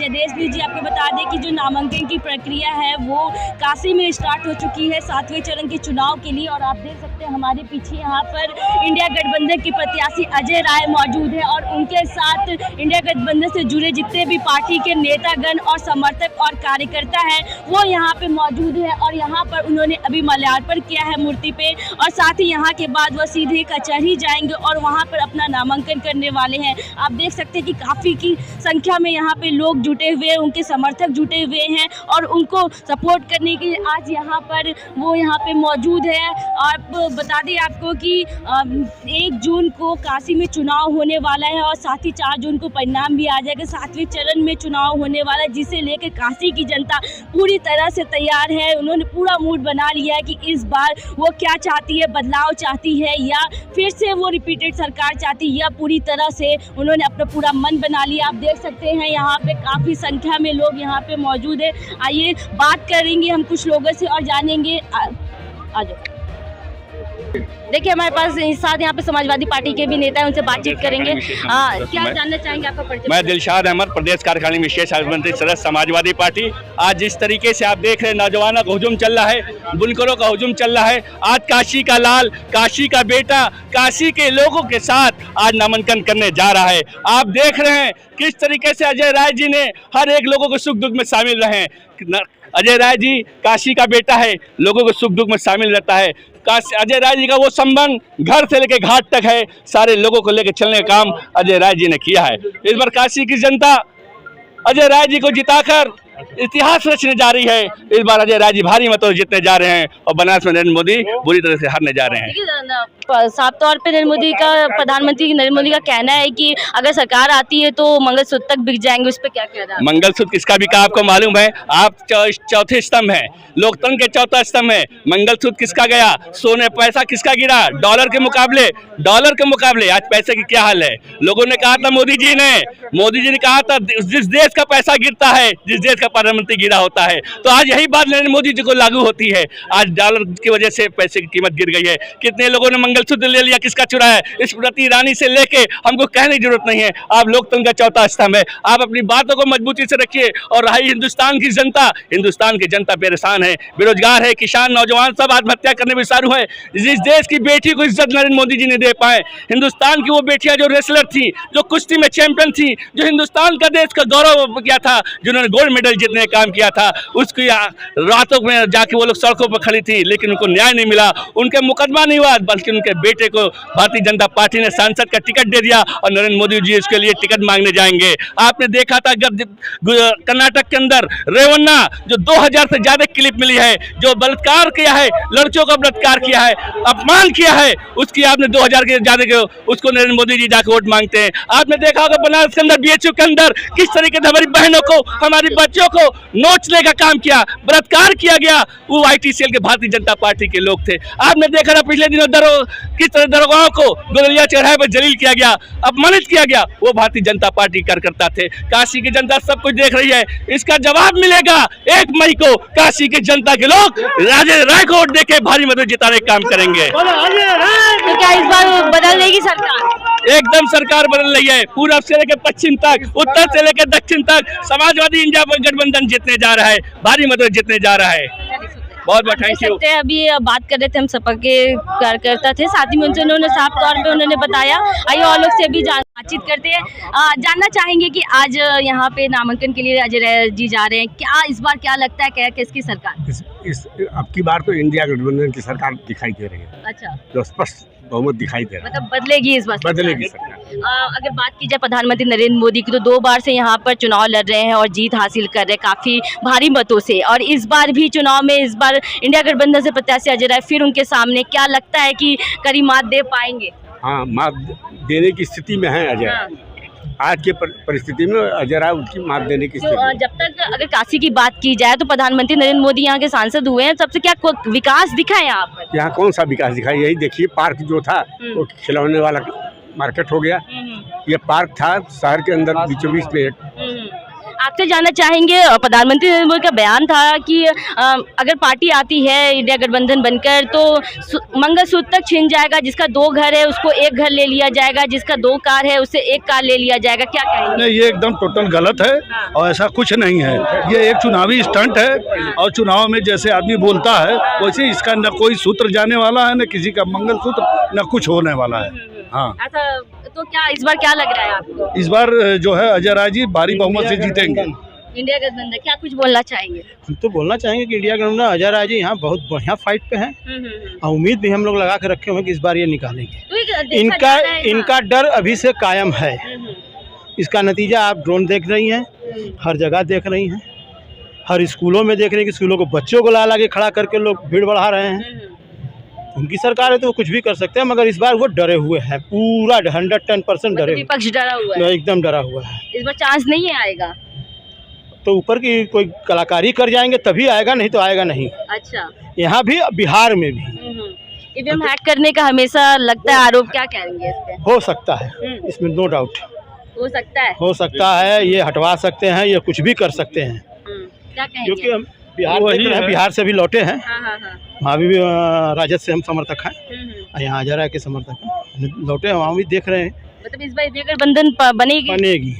देशवीर जी, आपको बता दें कि जो नामांकन की प्रक्रिया है वो काशी में स्टार्ट हो चुकी है 7वें चरण के चुनाव के लिए। और आप देख सकते हैं हमारे पीछे यहाँ पर इंडिया गठबंधन के प्रत्याशी अजय राय मौजूद है और उनके साथ इंडिया गठबंधन से जुड़े जितने भी पार्टी के नेतागण और समर्थक और कार्यकर्ता हैं वो यहाँ पे मौजूद है। और यहाँ पर उन्होंने अभी माल्यार्पण किया है मूर्ति पे और साथ ही यहाँ के बाद वह सीधे कचहरी जाएंगे और वहाँ पर अपना नामांकन करने वाले हैं। आप देख सकते हैं कि काफ़ी की संख्या में यहाँ पे लोग जुटे हुए हैं, उनके समर्थक जुटे हुए हैं और उनको सपोर्ट करने के लिए आज यहाँ पर वो यहाँ पे मौजूद है। आप बता दें आपको कि 1 जून को काशी में चुनाव होने वाला है और साथ ही 4 जून को परिणाम भी आ जाएगा। 7वें चरण में चुनाव होने वाला है जिसे लेकर काशी की जनता पूरी तरह से तैयार है। उन्होंने पूरा मूड बना लिया है कि इस बार वो क्या चाहती है, बदलाव चाहती है या फिर से वो रिपीटेड सरकार चाहती है या पूरी तरह से उन्होंने अपना पूरा मन बना लिया। आप देख सकते हैं यहाँ पे काफ़ी संख्या में लोग यहाँ पे मौजूद है। आइए बात करेंगे हम कुछ लोगों से और जानेंगे। आ जाओ। देखिए हमारे पास साथ यहाँ पे समाजवादी पार्टी के भी नेता हैं, उनसे बातचीत करेंगे। क्या जानना चाहेंगे आपका परिचय? मैं दिलशाद अहमद, प्रदेश कार्यकारिणी विशेष मंत्री सदस्य समाजवादी पार्टी। आज जिस तरीके से आप देख रहे हैं नौजवानों का हुजूम चल रहा है, बुनकरों का हुजूम चल रहा है। आज काशी का लाल, काशी का बेटा, काशी के लोगों के साथ आज नामांकन करने जा रहा है। आप देख रहे हैं किस तरीके से अजय राय जी ने हर एक लोगों को सुख दुख में शामिल रहे हैं। अजय राय जी काशी का बेटा है, लोगों को सुख दुख में शामिल रहता है। अजय राय जी का वो संबंध घर से लेकर घाट तक है, सारे लोगों को लेकर चलने का काम अजय राय जी ने किया है। इस बार काशी की जनता अजय राय जी को जिताकर इतिहास रचने जा रही है। इस बार अजय राय जी भारी मतों से जीतने जा रहे हैं और बनारस में नरेंद्र मोदी बुरी तरह से हारने जा रहे हैं। साफ तौर पे प्रधानमंत्री नरेंद्र मोदी का कहना है कि अगर सरकार आती है तो मंगलसूत्र तक बिक जाएंगे, उस पर क्या कहना है? मंगलसूत्र किसका बिका आपको मालूम है? आप चौथे स्तंभ है, लोकतंत्र के चौथा स्तंभ है। मंगलसूत्र किसका गया? सोने पैसा किसका गिरा? डॉलर के मुकाबले आज पैसे की क्या हाल है? लोगों ने कहा था मोदी जी ने कहा था जिस देश का पैसा गिरता है, जिस देश का प्रधानमंत्री गिरा होता है। तो आज यही बात नरेंद्र मोदी जी को लागू होती है। आज डॉलर की वजह से पैसे की कीमत गिर गई है। कितने लोगों ने मंगलसूत्र ले लिया, किसका चुराया? स्मृति ईरानी से लेके हमको कहने की जरूरत नहीं है। आप लोकतंत्र का चौथा स्तंभ है, आप अपनी बातों को मजबूती से रखिए। और रही हिंदुस्तान की जनता परेशान है, बेरोजगार है, किसान, नौजवान सब आत्महत्या करने में उतारू है। जिस देश की बेटी को इज्जत नरेंद्र मोदी जी ने दे पाए, हिंदुस्तान की वो बेटियां जो रेसलर थी, जो कुश्ती में चैंपियन थी, जो हिंदुस्तान का देश का गौरव किया था, जिन्होंने गोल्ड मेडल जीतने का काम किया था, उसकी रातों में जाके वो लोग सड़कों पर खड़ी थी, लेकिन उनको न्याय नहीं मिला, उनके मुकदमा नहीं हुआ, बल्कि उनके बेटे को भारतीय जनता पार्टी ने सांसद का टिकट दे दिया और नरेंद्र मोदी जी इसके लिए टिकट मांगने जाएंगे। आपने देखा था कर्नाटक के अंदर रेवन्ना जो 2000 से ज्यादा क्लिप मिली है, जो बलात्कार किया है, लड़कियों का बलात्कार किया है, अपमान किया है, उसकी आपने 2000 के ज्यादा उसको नरेंद्र मोदी जी जाकर वोट मांगते हैं। आपने देखा होगा बनारस के अंदर BHU के अंदर किस तरीके से हमारी बहनों को, हमारी बच्चों को नोचने का काम किया, बलात्कार किया गया, वो ITCL के भारतीय जनता पार्टी के लोग थे। आपने देखा था पिछले दिनों किस तरह दरोगाओं को गोदलिया चौराहे पर जलील किया गया, अपमानित किया गया, वो भारतीय जनता पार्टी कार्यकर्ता थे। काशी की जनता सब कुछ देख रही है, इसका जवाब मिलेगा 1 मई को। काशी की जनता के लोग अजय राय को वोट देके भारी मत जिताने का काम करेंगे। तो क्या इस बार बदल देगी सरकार? एकदम सरकार बदल रही है, पूरब से लेकर पश्चिम तक, उत्तर से लेकर दक्षिण तक समाजवादी इंडिया गठबंधन जीतने जा रहा है, भारी मत जीतने जा रहा है। बहुत बहुत थैंक यू। अभी बात कर रहे थे, हम सपा के कार्यकर्ता थे, साथ ही में उनसे उन्होंने साफ तौर पे उन्होंने बताया। आइए और लोग से भी बातचीत करते हैं। जानना चाहेंगे कि आज यहाँ पे नामांकन के लिए अजय राय जी जा रहे हैं, क्या इस बार क्या लगता है क्या किसकी सरकार? अब की बार तो इंडिया गठबंधन की सरकार दिखाई दे रही है। अच्छा, जो स्पष्ट बहुमत दिखाई दे रहा है, मतलब बदलेगी इस बार? बदलेगी सरकार। अगर बात की जाए प्रधानमंत्री नरेंद्र मोदी की, तो 2 बार से यहाँ पर चुनाव लड़ रहे हैं और जीत हासिल कर रहे हैं काफी भारी मतों से। और इस बार भी चुनाव में इस बार इंडिया गठबंधन से प्रत्याशी अजय राय फिर उनके सामने, क्या लगता है कि करीब मात दे पाएंगे? हाँ, मात देने की स्थिति में है अजय। हाँ। आज के परिस्थिति में अजय राय उनकी मात देने की स्थिति में। जब तक अगर काशी की बात की जाए तो प्रधानमंत्री नरेंद्र मोदी यहाँ के सांसद हुए हैं, सबसे क्या विकास दिखा है यहाँ पर? यहाँ कौन सा विकास दिखा? यही देखिए, पार्क जो था वो खिलौने वाला मार्केट हो गया। ये पार्क था शहर के अंदर बीचों बीच में। आपसे जानना चाहेंगे, प्रधानमंत्री नरेंद्र मोदी का बयान था कि अगर पार्टी आती है इंडिया गठबंधन बनकर तो मंगलसूत्र तक छीन जाएगा, जिसका 2 घर है उसको 1 घर ले लिया जाएगा, जिसका 2 कार है उससे 1 कार ले लिया जाएगा, क्या कहेंगे? नहीं, ये एकदम टोटल गलत है और ऐसा कुछ नहीं है। ये एक चुनावी स्टंट है और चुनाव में जैसे आदमी बोलता है वैसे इसका न कोई सूत्र जाने वाला है, न किसी का मंगलसूत्र, न कुछ होने वाला है। हाँ, ऐसा तो क्या इस बार क्या लग रहा है आपको? इस बार जो है अजय राय जी भारी बहुमत से जीतेंगे। इंडिया गठबंधन क्या कुछ बोलना चाहेंगे? हम तो बोलना चाहेंगे कि इंडिया गठबंधन अजय राय जी यहाँ बहुत बढ़िया फाइट पे हैं और उम्मीद भी हम लोग लगा के रखे हुए हैं कि इस बार ये निकालेंगे। तो देखा जा रहा है इनका डर अभी से कायम है। इसका नतीजा आप ड्रोन देख रही हैं, हर जगह देख रही हैं, हर स्कूलों में देख रहे हैं कि स्कूलों को बच्चों को ला के खड़ा करके लोग भीड़ बढ़ा रहे हैं। उनकी सरकार है तो वो कुछ भी कर सकते हैं, मगर इस बार वो डरे हुए हैं, पूरा 110% डरे हुए। विपक्ष डरा हुआ है, एकदम डरा हुआ है। इस बार चांस नहीं है आएगा। तो ऊपर की कोई कलाकारी कर जाएंगे तभी आएगा, नहीं तो आएगा नहीं। अच्छा, यहाँ भी बिहार में भी ईवीएम हैक करने का हमेशा लगता है आरोप, क्या कहेंगे इस पे? हो सकता है, इसमें नो डाउट हो सकता है, हो सकता है। ये हटवा सकते हैं, ये कुछ भी कर सकते हैं, क्या कहेंगे? क्योंकि हम बिहार से भी लौटे हैं। हाँ। वहाँ भी राजद से हम समर्थक हैं, यहाँ अजय राय के समर्थक हैं, लौटे हैं, वहाँ भी देख रहे हैं। मतलब इस बार इंडिया गठबंधन बनेगी बनेगी।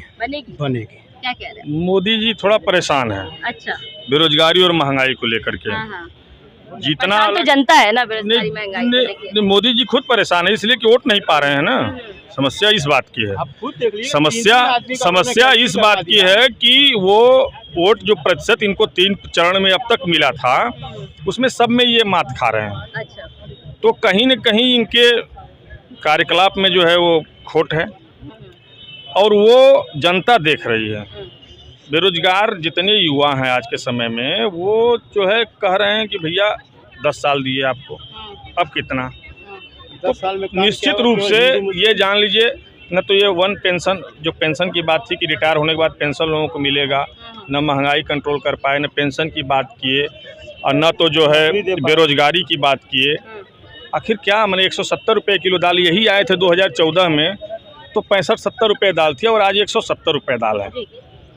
क्या कह रहे हैं? मोदी जी थोड़ा परेशान है अच्छा, बेरोजगारी और महंगाई को लेकर के। हाँ। जितना परेशान तो जनता है ना बेरोजगारी महंगाई को लेके। नहीं, मोदी जी खुद परेशान है इसलिए कि वोट नहीं पा रहे हैं ना। समस्या इस बात की है, आप खुद देख लीजिए, समस्या इस बात की है कि वो वोट जो प्रतिशत इनको 3 चरण में अब तक मिला था उसमें सब में ये मात खा रहे हैं। अच्छा, तो कहीं न कहीं इनके कार्यकलाप में जो है वो खोट है और वो जनता देख रही है। बेरोजगार जितने युवा हैं आज के समय में वो जो है कह रहे हैं कि भैया 10 साल दिए आपको, अब कितना? 10 साल में निश्चित रूप से ये जान लीजिए, न तो ये वन पेंशन जो पेंशन की बात थी कि रिटायर होने के बाद पेंशन लोगों को मिलेगा, न महंगाई कंट्रोल कर पाए, न पेंशन की बात किए और न तो जो है बेरोजगारी की बात किए। आखिर क्या मैंने 170 रुपये किलो दाल यही आए थे 2014 में, तो 65-70 रुपये दाल थी और आज 170 रुपये दाल है।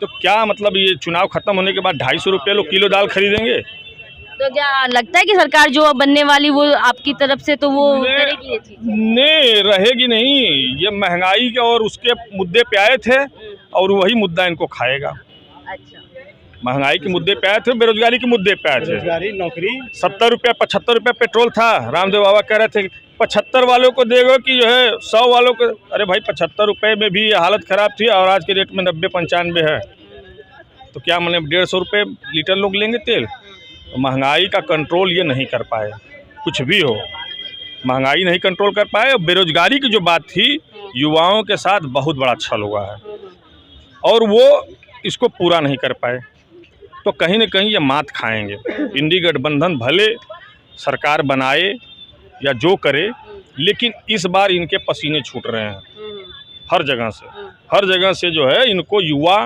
तो क्या मतलब ये चुनाव खत्म होने के बाद 250 रुपये लोग किलो दाल खरीदेंगे? तो क्या लगता है कि सरकार जो बनने वाली वो आपकी तरफ से तो वो करेगी ये चीज़? नहीं, रहेगी नहीं। ये महंगाई के और उसके मुद्दे पे आए थे और वही मुद्दा इनको खाएगा। अच्छा, महंगाई के मुद्दे पे आए थे, बेरोजगारी के मुद्दे पे आए थे। बेरोजगारी, नौकरी। 70 रुपये 75 रुपये पेट्रोल था, रामदेव बाबा कह रहे थे 75 वालों को देगा कि जो है 100 वालों को। अरे भाई 75 रुपये में भी हालत ख़राब थी और आज के रेट में 90-95 है, तो क्या मैंने 150 रुपये लीटर लोग लेंगे तेल? तो महंगाई का कंट्रोल ये नहीं कर पाए, कुछ भी हो महंगाई नहीं कंट्रोल कर पाए। और बेरोजगारी की जो बात थी, युवाओं के साथ बहुत बड़ा छल हुआ है और वो इसको पूरा नहीं कर पाए, तो कहीं न कहीं ये मात खाएंगे। इंडी गठबंधन भले सरकार बनाए या जो करे, लेकिन इस बार इनके पसीने छूट रहे हैं हर जगह से जो है इनको युवा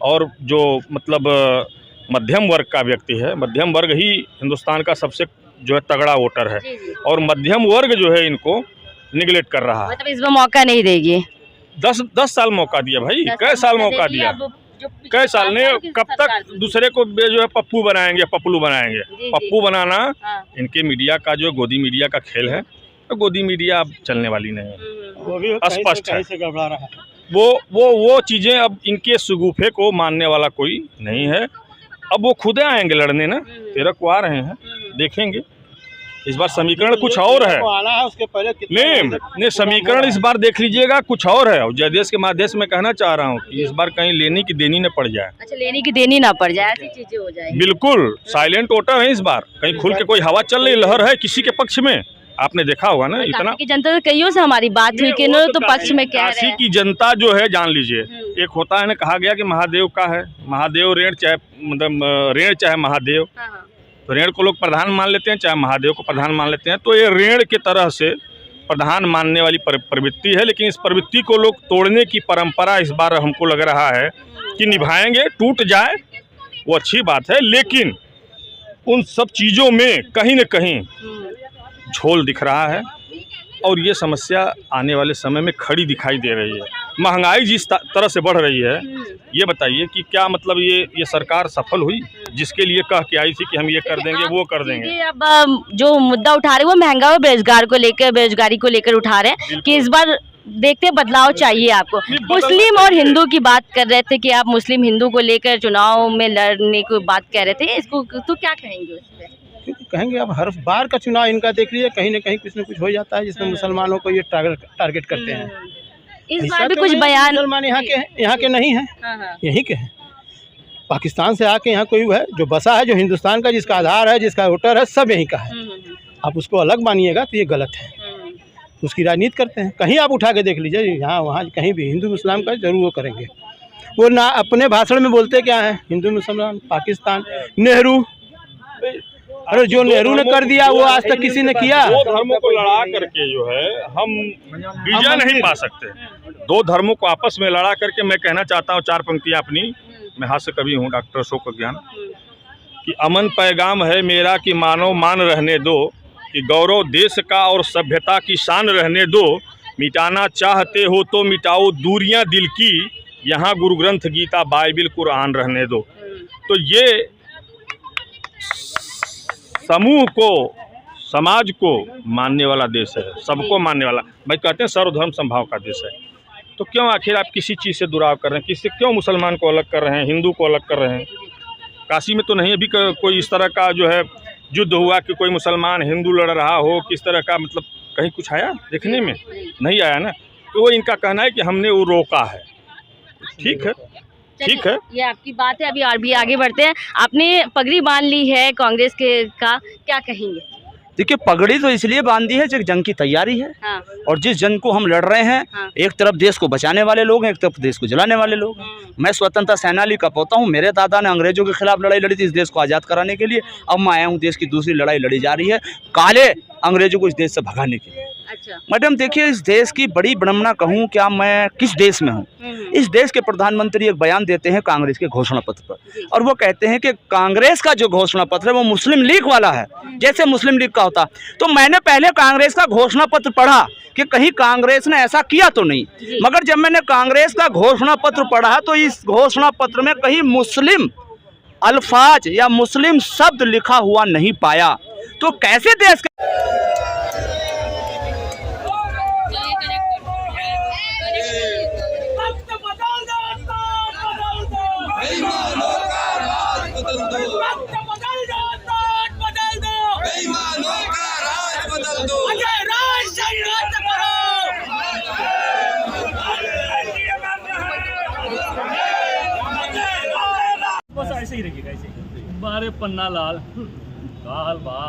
और जो मतलब मध्यम वर्ग का व्यक्ति है, मध्यम वर्ग ही हिंदुस्तान का सबसे जो है तगड़ा वोटर है और मध्यम वर्ग जो है इनको निगलेक्ट कर रहा है। मतलब इस बार मौका नहीं देगी? 10 साल मौका दिया भाई, कई साल मौका दिया, कई साल ने कब तक दूसरे को जो है पप्पू बनाएंगे, पपलू बनाएंगे। पप्पू बनाना इनके मीडिया का जो गोदी मीडिया का खेल है, तो गोदी मीडिया अब चलने वाली नहीं है, वो भी स्पष्ट है। से गड़बड़ा रहा है। वो चीज़ें अब इनके सुगुफे को मानने वाला कोई नहीं है। अब वो खुद आएंगे लड़ने ना, 13 को आ रहे हैं, देखेंगे। इस बार समीकरण कुछ और है, उसके पहले नहीं समीकरण इस बार देख लीजिएगा कुछ और है। और जयदेश के माध्यम में कहना चाह रहा हूँ कि इस बार कहीं लेने की देनी न पड़ जाए। अच्छा, लेने की देनी ना पड़ जाए, ऐसी चीजें हो जाएगी। बिल्कुल साइलेंट वोटर है इस बार, कहीं खुल के कोई हवा चल रही, लहर है किसी के पक्ष में, आपने देखा होगा ना। इतना की जनता से कईयों से हमारी बात हुई कि तो पक्ष में कह रहे काशी हैं। की जनता जो है जान लीजिए, एक होता है ना, कहा गया कि महादेव का है, महादेव ऋण चाहे मतलब ऋण चाहे महादेव, तो ऋण को लोग प्रधान मान लेते हैं, चाहे महादेव को प्रधान मान लेते हैं। तो ये ऋण की तरह से प्रधान मानने वाली प्रवृत्ति है, लेकिन इस प्रवृत्ति को लोग तोड़ने की परंपरा इस बार हमको लग रहा है कि निभाएंगे। टूट जाए वो अच्छी बात है, लेकिन उन सब चीज़ों में कहीं न कहीं झोल दिख रहा है और ये समस्या आने वाले समय में खड़ी दिखाई दे रही है। महंगाई जिस तरह से बढ़ रही है, ये बताइए कि क्या मतलब ये सरकार सफल हुई जिसके लिए कह के आई थी कि हम ये कर देंगे वो कर देंगे। ये अब जो मुद्दा उठा रहे हैं वो महंगा और बेरोजगारी को लेकर उठा रहे हैं कि इस बार देखते हैं बदलाव चाहिए आपको। मुस्लिम और हिंदू की बात कर रहे थे कि आप मुस्लिम हिंदू को लेकर चुनाव में लड़ने की बात कह रहे थे, इसको तो क्या कहेंगे उस पर? कहेंगे अब हर बार का चुनाव इनका देख लीजिए, कहीं ना कहीं कुछ न कुछ हो जाता है जिसमें मुसलमानों को ये टारगेट करते हैं। इस ऐसा बार भी तो कुछ नहीं, बयान मुसलमान यहाँ के नहीं हैं, हाँ। यहीं के हैं। पाकिस्तान से आके यहाँ कोई है जो बसा है, जो हिंदुस्तान का जिसका आधार है, जिसका वोटर है, सब यहीं का है। आप उसको अलग मानिएगा तो ये गलत है, उसकी राजनीति करते हैं। कहीं आप उठा के देख लीजिए, यहाँ वहाँ कहीं भी हिंदू मुसलमान का जरूर वो करेंगे। वो ना अपने भाषण में बोलते क्या है, हिंदू मुसलमान, पाकिस्तान, नेहरू। अरे जो नेहरू ने कर दिया वो आज तक किसी ने किया? दो धर्मों को लड़ा करके जो है हम विजय नहीं पा सकते। दो धर्मों को आपस में लड़ा करके मैं कहना चाहता हूँ 4 पंक्तियाँ अपनी, मैं हास्य कवि हूँ, डॉक्टर अशोक ज्ञान, कि अमन पैगाम है मेरा कि मानो मान रहने दो, कि गौरव देश का और सभ्यता की शान रहने दो, मिटाना चाहते हो तो मिटाओ दूरियां दिल की, यहाँ गुरु ग्रंथ गीता बाइबिल कुरान रहने दो। तो ये समूह को, समाज को मानने वाला देश है, सबको मानने वाला। भाई कहते हैं सर्वधर्म संभाव का देश है, तो क्यों आखिर आप किसी चीज़ से दुराव कर रहे हैं? किससे क्यों मुसलमान को अलग कर रहे हैं, हिंदू को अलग कर रहे हैं? काशी में तो नहीं अभी कोई इस तरह का जो है युद्ध हुआ कि कोई मुसलमान हिंदू लड़ रहा हो, किस तरह का मतलब कहीं कुछ आया देखने में? नहीं आया ना। तो वो इनका कहना है कि हमने वो रोका है। ठीक है, ठीक है, ये आपकी बात है। अभी और भी आगे बढ़ते हैं। आपने पगड़ी बांध ली है कांग्रेस के का, क्या कहेंगे? देखिए, पगड़ी तो इसलिए बांधी है जो जंग की तैयारी है। हाँ। और जिस जंग को हम लड़ रहे हैं, हाँ। एक तरफ देश को बचाने वाले लोग हैं, एक तरफ देश को जलाने वाले लोग हैं। मैं स्वतंत्रता सेनानी का पोता हूँ, मेरे दादा ने अंग्रेजों के खिलाफ लड़ाई लड़ी थी इस देश को आज़ाद कराने के लिए। अब मैं आया हूँ, देश की दूसरी लड़ाई लड़ी जा रही है काले अंग्रेजों को इस देश से भगाने के लिए। अच्छा। मैडम देखिए, इस देश की बड़ी विडम्बना कहूँ क्या, मैं किस देश में हूँ। इस देश के प्रधानमंत्री एक बयान देते हैं कांग्रेस के घोषणा पत्र पर, और वो कहते हैं कि कांग्रेस का जो घोषणा पत्र है वो मुस्लिम लीग वाला है, जैसे मुस्लिम लीग का होता। तो मैंने पहले कांग्रेस का घोषणा पत्र पढ़ा कि कहीं कांग्रेस ने ऐसा किया तो नहीं, मगर जब मैंने कांग्रेस का घोषणा पत्र पढ़ा तो इस घोषणा पत्र में कहीं मुस्लिम अल्फाज या मुस्लिम शब्द लिखा हुआ नहीं पाया। तो कैसे देश बस ऐसे ही रहिएगा, ऐसे ही। बारे पन्ना लाल काल बा